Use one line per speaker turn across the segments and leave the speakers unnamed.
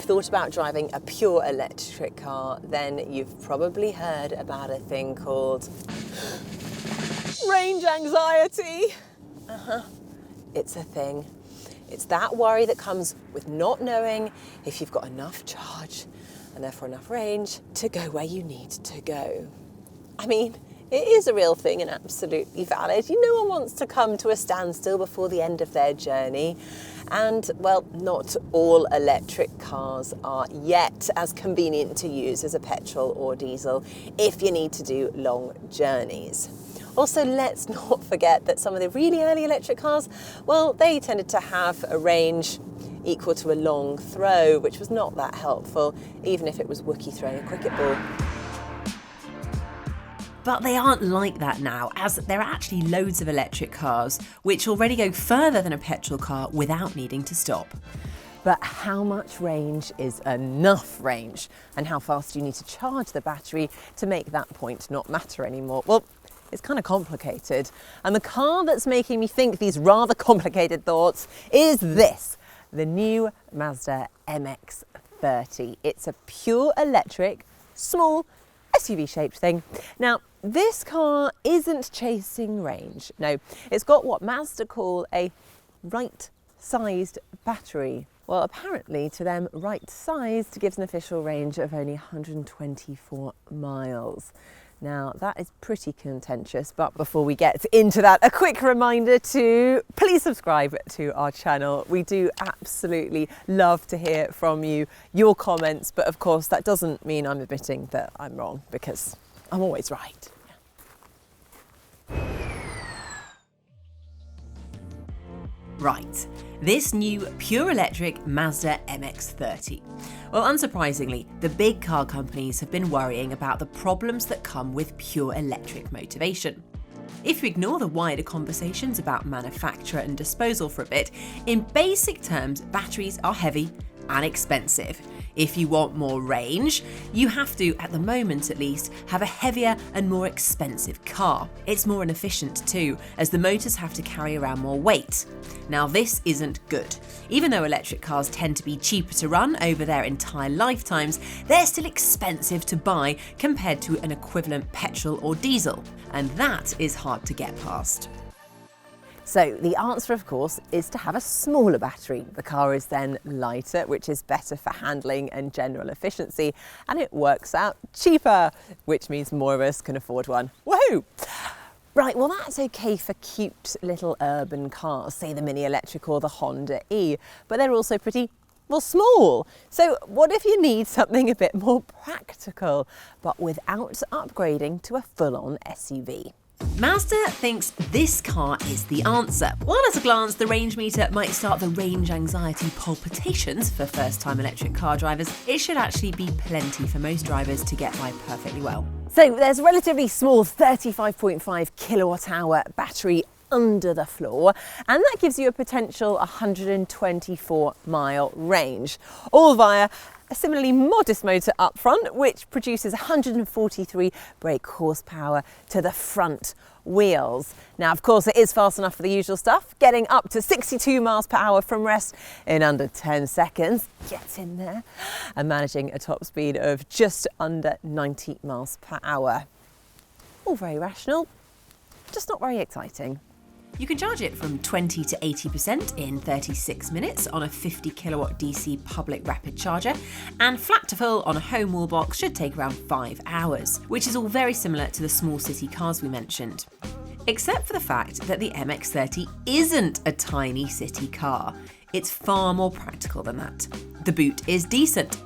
thought about driving a pure electric car, then you've probably heard about a thing called range anxiety. It's a thing. It's that worry that comes with not knowing if you've got enough charge and therefore enough range to go where you need to go. I mean, it is a real thing and absolutely valid. No one wants to come to a standstill before the end of their journey. And, well, not all electric cars are yet as convenient to use as a petrol or diesel if you need to do long journeys. Also, let's not forget that some of the really early electric cars, well, they tended to have a range equal to a long throw, which was not that helpful, even if it was Wookiee throwing a cricket ball.
But they aren't like that now, as there are actually loads of electric cars which already go further than a petrol car without needing to stop.
But how much range is enough range? And how fast do you need to charge the battery to make that point not matter anymore? Well, it's kind of complicated. And the car that's making me think these rather complicated thoughts is this, the new Mazda MX-30. It's a pure electric, small, SUV-shaped thing. Now, this car isn't chasing range. No, it's got what Mazda call a right-sized battery. Well, apparently to them, right-sized gives an official range of only 124 miles. Now, that is pretty contentious, but before we get into that, a quick reminder to please subscribe to our channel. We do absolutely love to hear from you, your comments, but of course that doesn't mean I'm admitting that I'm wrong, because I'm always right.
Right, this new pure electric Mazda MX-30. Well, unsurprisingly, the big car companies have been worrying about the problems that come with pure electric motivation. If you ignore the wider conversations about manufacture and disposal for a bit, in basic terms, batteries are heavy and expensive. If you want more range, you have to, at the moment at least, have a heavier and more expensive car. It's more inefficient too, as the motors have to carry around more weight. Now this isn't good. Even though electric cars tend to be cheaper to run over their entire lifetimes, they're still expensive to buy compared to an equivalent petrol or diesel, and that is hard to get past.
So the answer, of course, is to have a smaller battery. The car is then lighter, which is better for handling and general efficiency, and it works out cheaper, which means more of us can afford one. Woohoo! Right, well that's okay for cute little urban cars, say the Mini Electric or the Honda E, but they're also pretty, well, small. So what if you need something a bit more practical, but without upgrading to a full-on SUV?
Mazda thinks this car is the answer. While at a glance the range meter might start the range anxiety palpitations for first-time electric car drivers, it should actually be plenty for most drivers to get by perfectly well.
So there's a relatively small 35.5 kilowatt hour battery under the floor, and that gives you a potential 124 mile range, all via a similarly modest motor up front, which produces 143 brake horsepower to the front wheels. Now, of course, it is fast enough for the usual stuff, getting up to 62 miles per hour from rest in under 10 seconds. Get in there. And managing a top speed of just under 90 miles per hour. All very rational, just not very exciting.
You can charge it from 20 to 80% in 36 minutes on a 50 kilowatt DC public rapid charger, and flat to full on a home wall box should take around 5 hours, which is all very similar to the small city cars we mentioned. Except for the fact that the MX-30 isn't a tiny city car. It's far more practical than that. The boot is decent.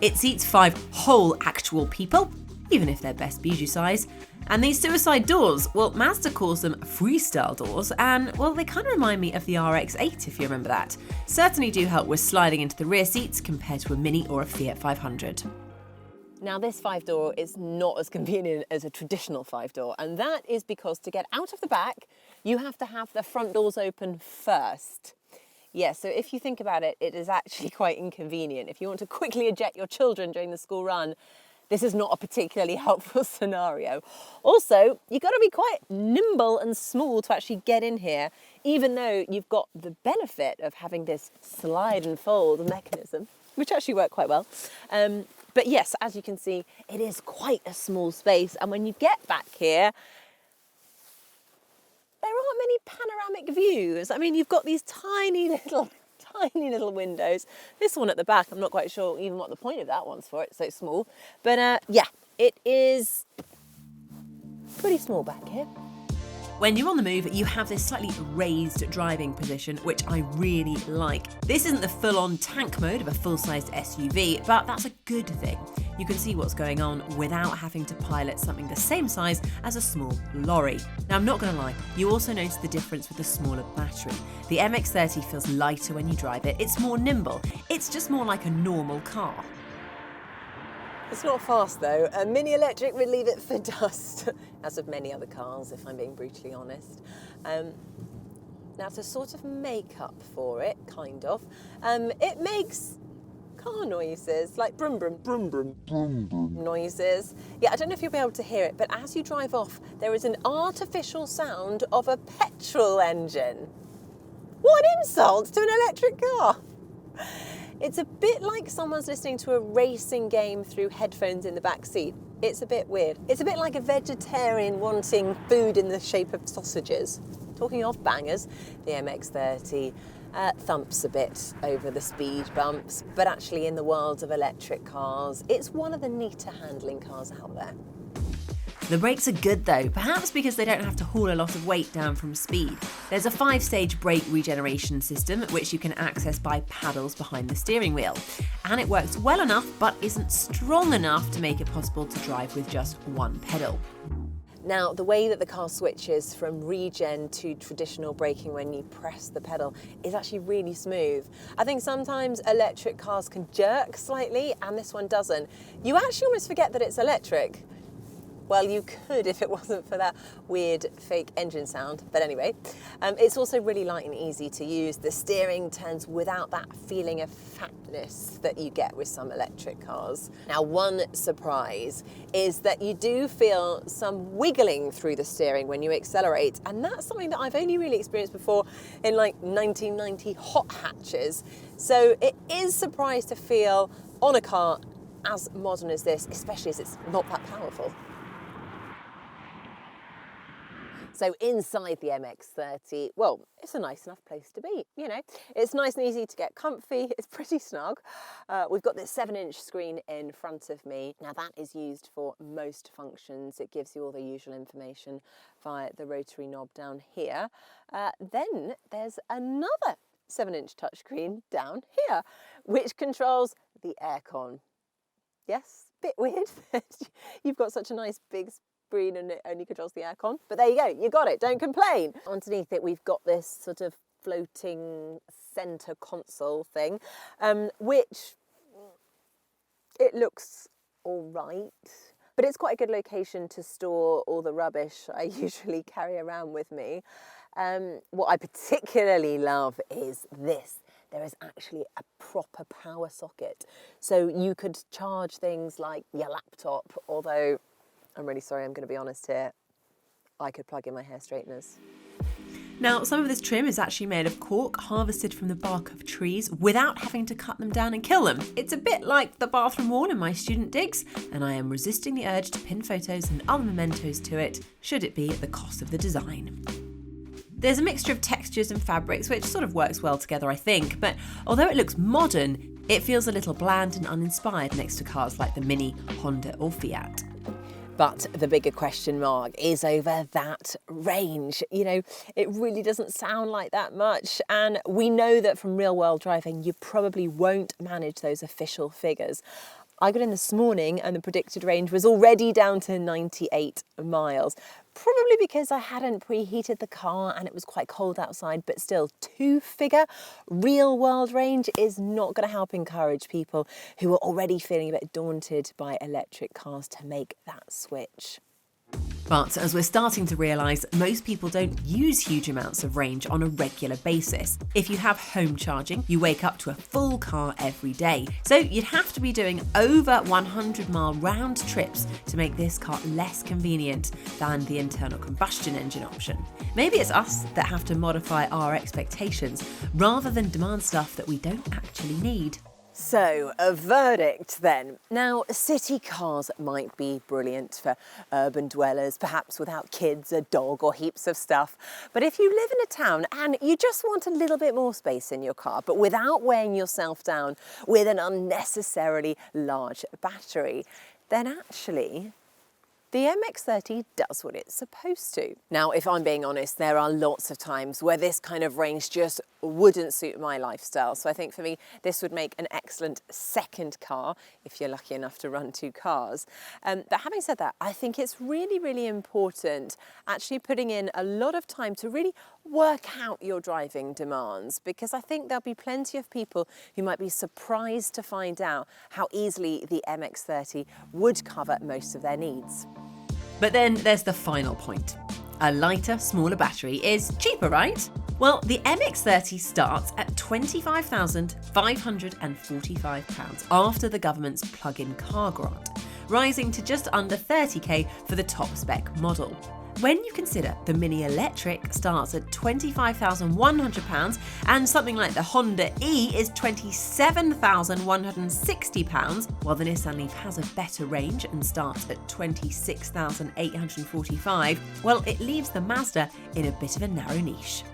It seats 5 whole actual people, even if they're best bijou size. And these suicide doors, well, Mazda calls them freestyle doors, and, well, they kind of remind me of the RX-8, if you remember that. Certainly do help with sliding into the rear seats compared to a Mini or a Fiat 500.
Now, this 5-door is not as convenient as a traditional 5-door, and that is because to get out of the back, you have to have the front doors open first. Yes, so if you think about it, it is actually quite inconvenient. If you want to quickly eject your children during the school run, this is not a particularly helpful scenario. Also, you've got to be quite nimble and small to actually get in here, even though you've got the benefit of having this slide and fold mechanism. which actually work quite well. But yes, as you can see, it is quite a small space. And when you get back here, there aren't many panoramic views. I mean, you've got these tiny little windows. This one at the back, I'm not quite sure even what the point of that one's for. It's so small. But yeah, it is pretty small back here.
When you're on the move, you have this slightly raised driving position, which I really like. This isn't the full-on tank mode of a full-sized SUV, but that's a good thing. You can see what's going on without having to pilot something the same size as a small lorry. Now, I'm not going to lie, you also notice the difference with the smaller battery. The MX-30 feels lighter when you drive it, it's more nimble, it's just more like a normal car.
It's not fast though. A mini electric would leave it for dust, as of many other cars, if I'm being brutally honest. Now, to sort of make up for it, kind of, it makes car noises, like brum brum, brum brum, brum brum noises. Yeah, I don't know if you'll be able to hear it, but as you drive off, there is an artificial sound of a petrol engine. What an insult to an electric car! It's a bit like someone's listening to a racing game through headphones in the back seat. It's a bit weird. It's a bit like a vegetarian wanting food in the shape of sausages. Talking of bangers, the MX-30 thumps a bit over the speed bumps, but actually in the world of electric cars, it's one of the neater handling cars out there.
The brakes are good though, perhaps because they don't have to haul a lot of weight down from speed. There's a 5-stage brake regeneration system which you can access by paddles behind the steering wheel. And it works well enough but isn't strong enough to make it possible to drive with just one pedal.
Now, the way that the car switches from regen to traditional braking when you press the pedal is actually really smooth. I think sometimes electric cars can jerk slightly and this one doesn't. You actually almost forget that it's electric. Well, you could if it wasn't for that weird fake engine sound. But anyway, it's also really light and easy to use. The steering turns without that feeling of fatness that you get with some electric cars. Now, one surprise is that you do feel some wiggling through the steering when you accelerate. And that's something that I've only really experienced before in like 1990 hot hatches. So it is a surprise to feel on a car as modern as this, especially as it's not that powerful. So inside the MX-30, well, it's a nice enough place to be, you know. It's nice and easy to get comfy, it's pretty snug. We've got this 7-inch screen in front of me. Now that is used for most functions. It gives you all the usual information via the rotary knob down here. Then there's another 7-inch touchscreen down here, which controls the aircon. Yes, bit weird. You've got such a nice big screen and it only controls the aircon, but there you go, you got it, don't complain. Underneath it we've got this sort of floating centre console thing, which it looks all right, but it's quite a good location to store all the rubbish I usually carry around with me. What I particularly love is this. There is actually a proper power socket, so you could charge things like your laptop, although I'm really sorry, I'm going to be honest here, I could plug in my hair straighteners.
Now, some of this trim is actually made of cork harvested from the bark of trees without having to cut them down and kill them. It's a bit like the bathroom wall in my student digs, and I am resisting the urge to pin photos and other mementos to it, should it be at the cost of the design. There's a mixture of textures and fabrics which sort of works well together, I think, but although it looks modern, it feels a little bland and uninspired next to cars like the Mini, Honda or Fiat.
But the bigger question mark is over that range. You know, it really doesn't sound like that much. And we know that from real world driving, you probably won't manage those official figures. I got in this morning and the predicted range was already down to 98 miles. Probably because I hadn't preheated the car and it was quite cold outside, but still 2-figure real world range is not going to help encourage people who are already feeling a bit daunted by electric cars to make that switch.
But as we're starting to realise, most people don't use huge amounts of range on a regular basis. If you have home charging, you wake up to a full car every day. So you'd have to be doing over 100-mile round trips to make this car less convenient than the internal combustion engine option. Maybe it's us that have to modify our expectations rather than demand stuff that we don't actually need.
So, a verdict then. Now, city cars might be brilliant for urban dwellers, perhaps without kids, a dog or heaps of stuff. But if you live in a town and you just want a little bit more space in your car, but without weighing yourself down with an unnecessarily large battery, then actually the MX-30 does what it's supposed to. Now, if I'm being honest, there are lots of times where this kind of range just wouldn't suit my lifestyle. So I think for me, this would make an excellent second car if you're lucky enough to run two cars. But having said that, I think it's really, really important actually putting in a lot of time to really work out your driving demands, because I think there'll be plenty of people who might be surprised to find out how easily the MX-30 would cover most of their needs.
But then there's the final point. A lighter, smaller battery is cheaper, right? Well, the MX-30 starts at £25,545 after the government's plug-in car grant, rising to just under 30k for the top spec model. When you consider the Mini Electric starts at £25,100 and something like the Honda E is £27,160, while the Nissan Leaf has a better range and starts at £26,845, well, it leaves the Mazda in a bit of a narrow niche.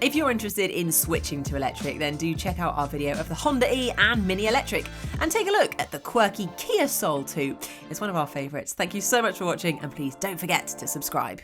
If you're interested in switching to electric, then do check out our video of the Honda E and Mini Electric and take a look at the quirky Kia Soul too. It's one of our favourites. Thank you so much for watching, and please don't forget to subscribe.